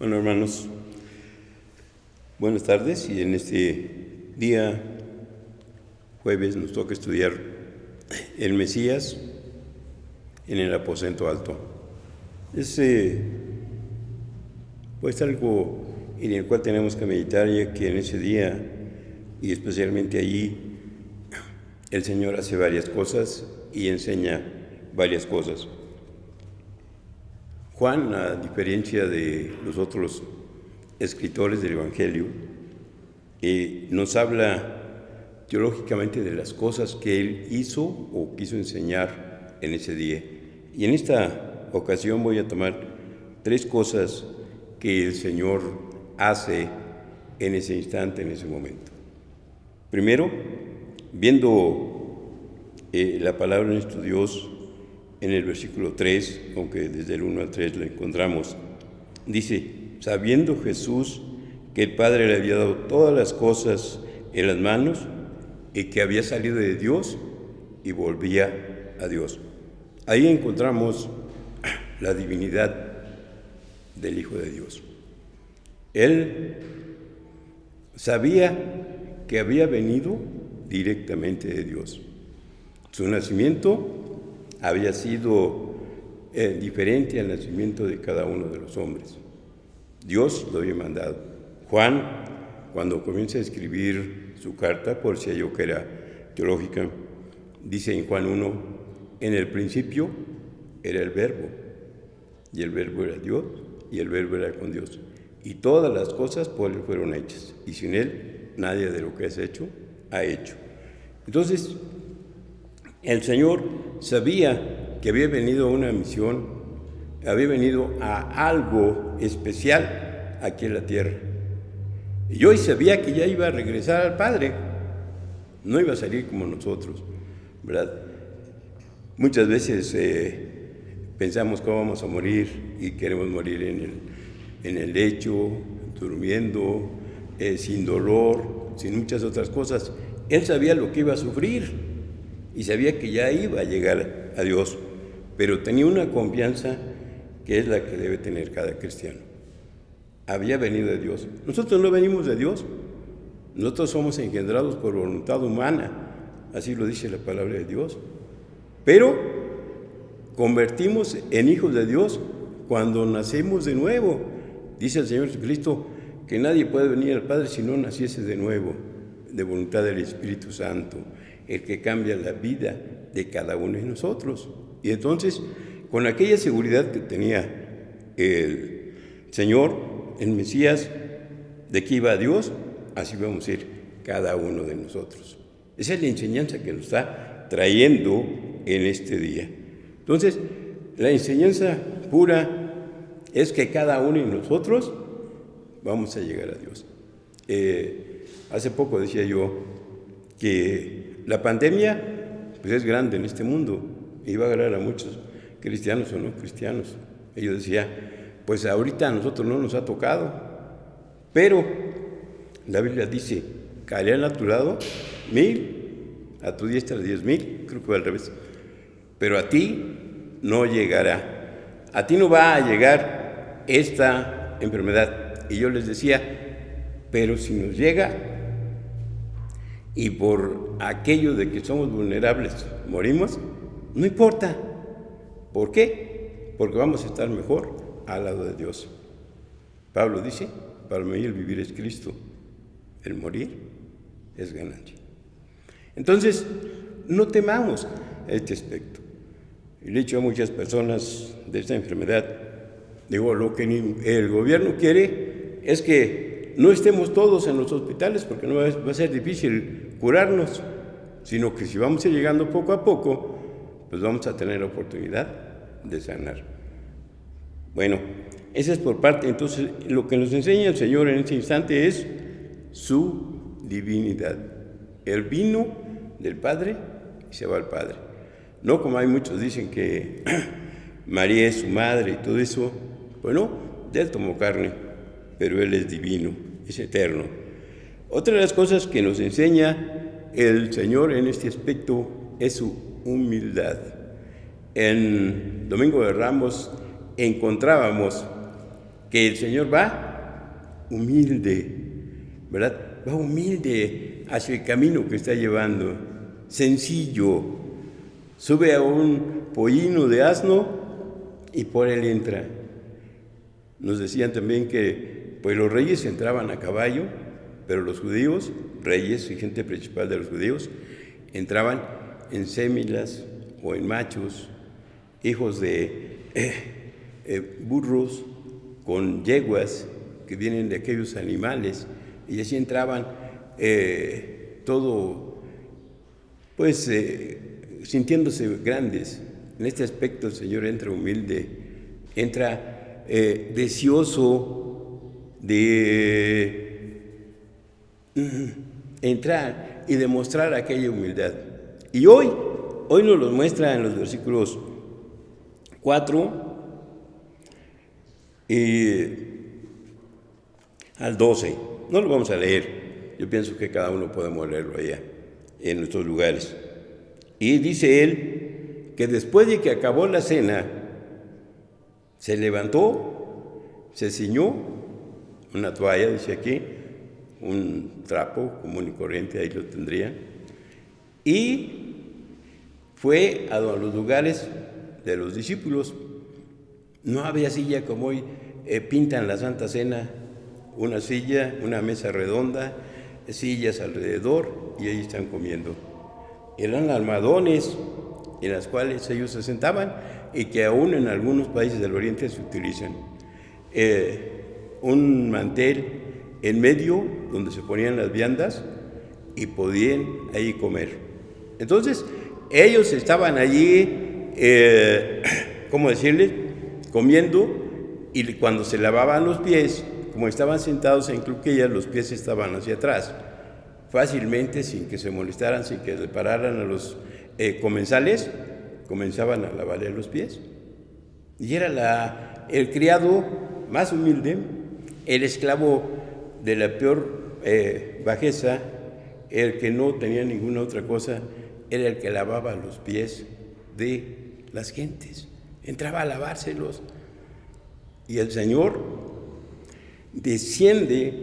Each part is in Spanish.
Bueno, hermanos, buenas tardes. Y en este día, jueves, nos toca estudiar el Mesías en el aposento alto. Es pues algo en el cual tenemos que meditar, ya que en ese día, y especialmente allí, el Señor hace varias cosas y enseña varias cosas. Juan, a diferencia de los otros escritores del Evangelio, nos habla teológicamente de las cosas que él hizo o quiso enseñar en ese día. Y en esta ocasión voy a tomar 3 cosas que el Señor hace en ese instante, en ese momento. Primero, viendo la palabra de nuestro Dios en el versículo 3, aunque desde el 1 al 3 lo encontramos, dice: sabiendo Jesús que el Padre le había dado todas las cosas en las manos y que había salido de Dios y volvía a Dios. Ahí encontramos la divinidad del Hijo de Dios. Él sabía que había venido directamente de Dios. Su nacimiento había sido diferente al nacimiento de cada uno de los hombres. Dios lo había mandado. Juan, cuando comienza a escribir su carta, por si halló que era teológica, dice en Juan 1, en el principio era el Verbo, y el Verbo era Dios, y el Verbo era con Dios. Y todas las cosas por él fueron hechas, y sin él nadie de lo que has hecho ha hecho. Entonces, el Señor sabía que había venido a una misión, había venido a algo especial aquí en la tierra. Y hoy sabía que ya iba a regresar al Padre, no iba a salir como nosotros, ¿verdad? Muchas veces pensamos que vamos a morir y queremos morir en el lecho, durmiendo, sin dolor, sin muchas otras cosas. Él sabía lo que iba a sufrir y sabía que ya iba a llegar a Dios, pero tenía una confianza que es la que debe tener cada cristiano. Había venido de Dios. Nosotros no venimos de Dios, nosotros somos engendrados por voluntad humana, así lo dice la palabra de Dios, pero convertimos en hijos de Dios cuando nacemos de nuevo. Dice el Señor Jesucristo que nadie puede venir al Padre si no naciese de nuevo, de voluntad del Espíritu Santo, el que cambia la vida de cada uno de nosotros. Y entonces, con aquella seguridad que tenía el Señor, el Mesías, de que iba a Dios, así vamos a ir cada uno de nosotros. Esa es la enseñanza que nos está trayendo en este día. Entonces, la enseñanza pura es que cada uno de nosotros vamos a llegar a Dios. Hace poco decía yo que la pandemia pues es grande en este mundo y va a agarrar a muchos cristianos o no cristianos. Y yo decía, pues ahorita a nosotros no nos ha tocado, pero la Biblia dice, caerán a tu lado 1000, a tu diestra 10,000, creo que va al revés, pero a ti no llegará. A ti no va a llegar esta enfermedad. Y yo les decía, pero si nos llega y por aquello de que somos vulnerables morimos, no importa. ¿Por qué? Porque vamos a estar mejor al lado de Dios. Pablo dice, para mí el vivir es Cristo, el morir es ganancia. Entonces, no temamos este aspecto. Y le he dicho a muchas personas de esta enfermedad, digo, lo que el gobierno quiere es que no estemos todos en los hospitales porque no va a ser difícil curarnos, sino que si vamos a ir llegando poco a poco, pues vamos a tener la oportunidad de sanar. Bueno, esa es por parte. Entonces, lo que nos enseña el Señor en este instante es su divinidad. Él vino del Padre y se va al Padre. No como hay muchos dicen que María es su madre y todo eso. Bueno, Él tomó carne, pero Él es divino, es eterno. Otra de las cosas que nos enseña el Señor en este aspecto es su humildad. En Domingo de Ramos encontrábamos que el Señor va humilde, ¿verdad? Va humilde hacia el camino que está llevando, sencillo. Sube a un pollino de asno y por él entra. Nos decían también que pues los reyes entraban a caballo, pero los judíos, reyes y gente principal de los judíos, entraban en sémilas o en machos, hijos de burros con yeguas que vienen de aquellos animales, y así entraban todo, pues sintiéndose grandes. En este aspecto el Señor entra humilde, entra deseoso de entrar y demostrar aquella humildad. Y hoy nos lo muestra en los versículos 4 al 12. No lo vamos a leer, yo pienso que cada uno podemos leerlo allá, en nuestros lugares. Y dice él que después de que acabó la cena, se levantó, se ciñó una toalla, dice aquí, un trapo común y corriente, ahí lo tendría, y fue a los lugares de los discípulos. No había silla como hoy pintan la Santa Cena, una silla, una mesa redonda, sillas alrededor, y ahí están comiendo. Eran almohadones en las cuales ellos se sentaban y que aún en algunos países del Oriente se utilizan. Un mantel en medio donde se ponían las viandas y podían ahí comer. Entonces, ellos estaban allí, ¿cómo decirles?, comiendo, y cuando se lavaban los pies, como estaban sentados en cruquillas, los pies estaban hacia atrás. Fácilmente, sin que se molestaran, sin que se pararan a los comensales, comenzaban a lavarle los pies. Y era el criado más humilde, el esclavo de la peor bajeza, el que no tenía ninguna otra cosa, era el que lavaba los pies de las gentes. Entraba a lavárselos. Y el Señor desciende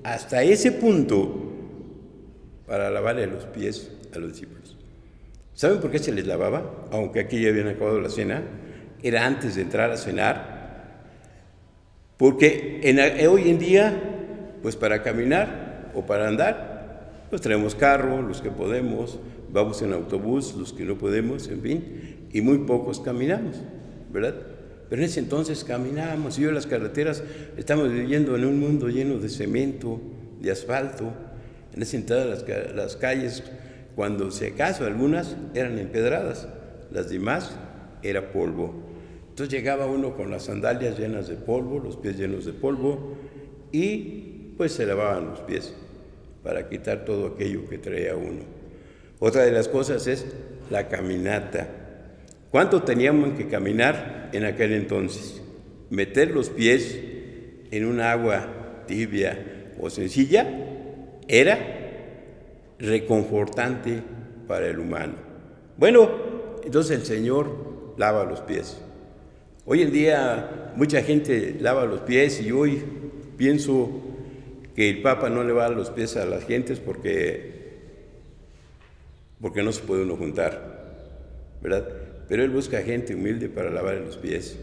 hasta ese punto para lavarle los pies a los discípulos. ¿Saben por qué se les lavaba? Aunque aquí ya habían acabado la cena, era antes de entrar a cenar. Porque hoy en día, pues para caminar o para andar, pues traemos carro, los que podemos, vamos en autobús, los que no podemos, en fin, y muy pocos caminamos, ¿verdad? Pero en ese entonces caminábamos, y hoy las carreteras, estamos viviendo en un mundo lleno de cemento, de asfalto. En ese entonces las calles, cuando si acaso algunas eran empedradas, las demás era polvo. Entonces llegaba uno con las sandalias llenas de polvo, los pies llenos de polvo, y pues se lavaban los pies para quitar todo aquello que traía uno. Otra de las cosas es la caminata. ¿Cuánto teníamos que caminar en aquel entonces? Meter los pies en un agua tibia o sencilla era reconfortante para el humano. Bueno, entonces el Señor lava los pies. Hoy en día mucha gente lava los pies, y hoy pienso que el Papa no le lava los pies a las gentes porque no se puede uno juntar, ¿verdad? Pero Él busca gente humilde para lavarle los pies,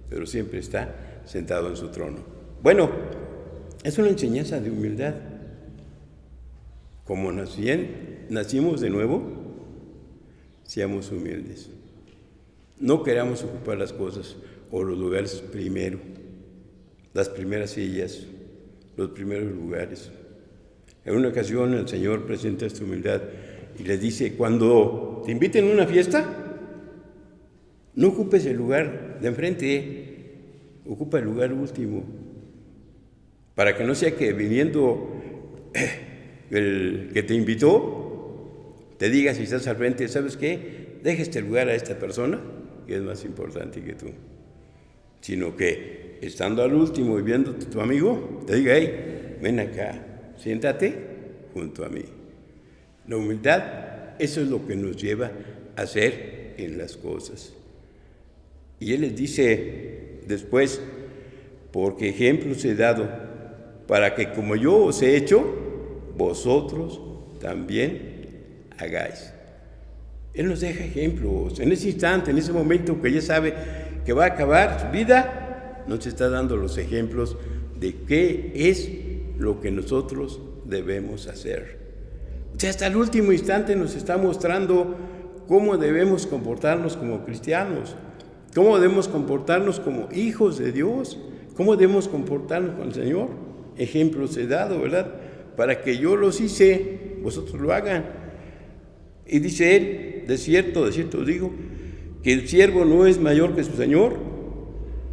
pero siempre está sentado en su trono. Bueno, es una enseñanza de humildad. Como nacimos de nuevo, seamos humildes. No queramos ocupar las cosas o los lugares primero, las primeras sillas, los primeros lugares. En una ocasión el Señor presenta esta humildad y les dice: cuando te inviten a una fiesta, no ocupes el lugar de enfrente, ocupa el lugar último, para que no sea que viniendo el que te invitó te diga, si estás al frente, ¿sabes qué?, deja este lugar a esta persona, que es más importante que tú. Sino que, estando al último y viéndote tu amigo, te diga: hey, ven acá, siéntate junto a mí. La humildad, eso es lo que nos lleva a hacer en las cosas. Y Él les dice después: porque ejemplos he dado, para que como yo os he hecho, vosotros también hagáis. Él nos deja ejemplos. En ese instante, en ese momento que ya sabe que va a acabar su vida, nos está dando los ejemplos de qué es lo que nosotros debemos hacer. O sea, hasta el último instante nos está mostrando cómo debemos comportarnos como cristianos, cómo debemos comportarnos como hijos de Dios, cómo debemos comportarnos con el Señor. Ejemplos he dado, ¿verdad? Para que yo los hice, vosotros lo hagan. Y dice él, de cierto os digo, que el siervo no es mayor que su Señor,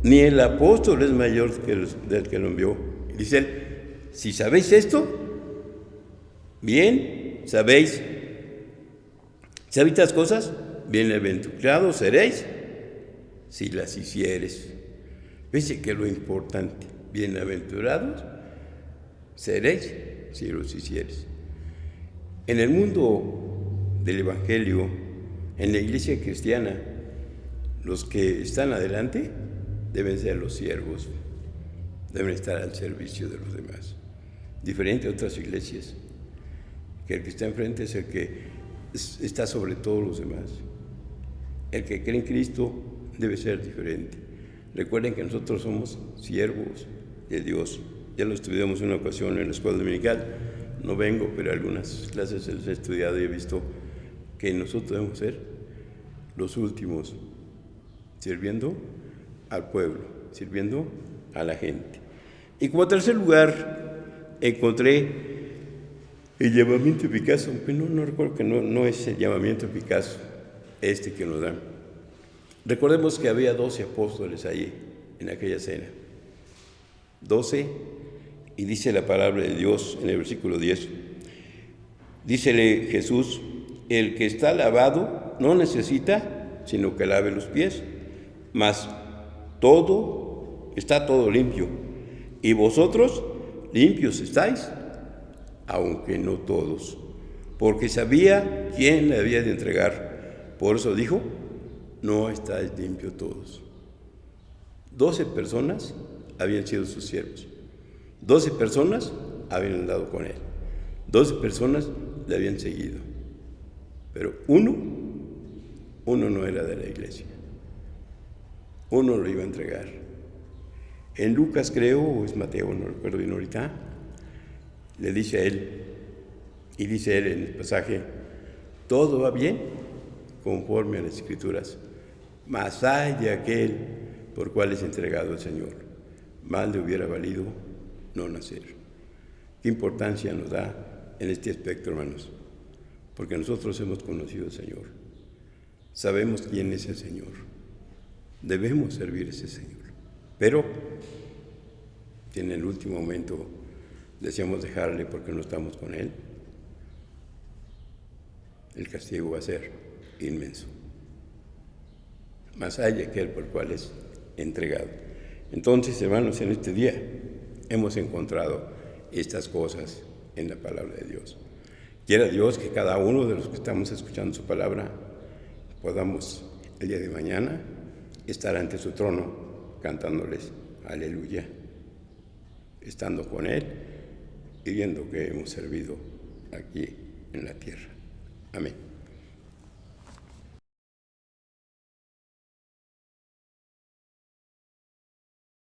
ni el apóstol es mayor que del que lo envió. Y dice él, si sabéis esto, bien, sabéis estas cosas, bienaventurados seréis si las hicieres. Fíjense que lo importante, bienaventurados seréis si los hicieres. En el mundo del Evangelio, en la iglesia cristiana, los que están adelante deben ser los siervos, deben estar al servicio de los demás. Diferente a otras iglesias, que el que está enfrente es el que está sobre todos los demás. El que cree en Cristo debe ser diferente. Recuerden que nosotros somos siervos de Dios. Ya lo estudiamos una ocasión en la escuela dominical. No vengo, pero algunas clases les he estudiado y he visto que nosotros debemos ser los últimos, sirviendo al pueblo, sirviendo a la gente. Y como tercer lugar, encontré el llamamiento eficaz, aunque no recuerdo que no es el llamamiento eficaz este que nos dan. Recordemos que había 12 apóstoles ahí en aquella cena. 12, y dice la palabra de Dios en el versículo 10. Dícele Jesús, el que está lavado no necesita, sino que lave los pies, mas está todo limpio. Y vosotros limpios estáis, aunque no todos, porque sabía quién le había de entregar. Por eso dijo, no estáis limpios todos. 12 personas habían sido sus siervos. 12 personas habían andado con él. 12 personas le habían seguido. Pero uno no era de la iglesia. Uno lo iba a entregar. En Lucas, creo, o es Mateo, no recuerdo bien ahorita, le dice a él, y dice él en el pasaje, todo va bien conforme a las Escrituras, mas hay de aquel por cual es entregado el Señor. Mal le hubiera valido no nacer. ¿Qué importancia nos da en este aspecto, hermanos? Porque nosotros hemos conocido al Señor. Sabemos quién es el Señor. Debemos servir a ese Señor. Pero, si en el último momento deseamos dejarle porque no estamos con Él, el castigo va a ser inmenso. Más hay aquel por el cual es entregado. Entonces, hermanos, en este día hemos encontrado estas cosas en la palabra de Dios. Quiera Dios que cada uno de los que estamos escuchando su palabra podamos el día de mañana estar ante su trono cantándoles aleluya, estando con Él y viendo que hemos servido aquí en la tierra. Amén.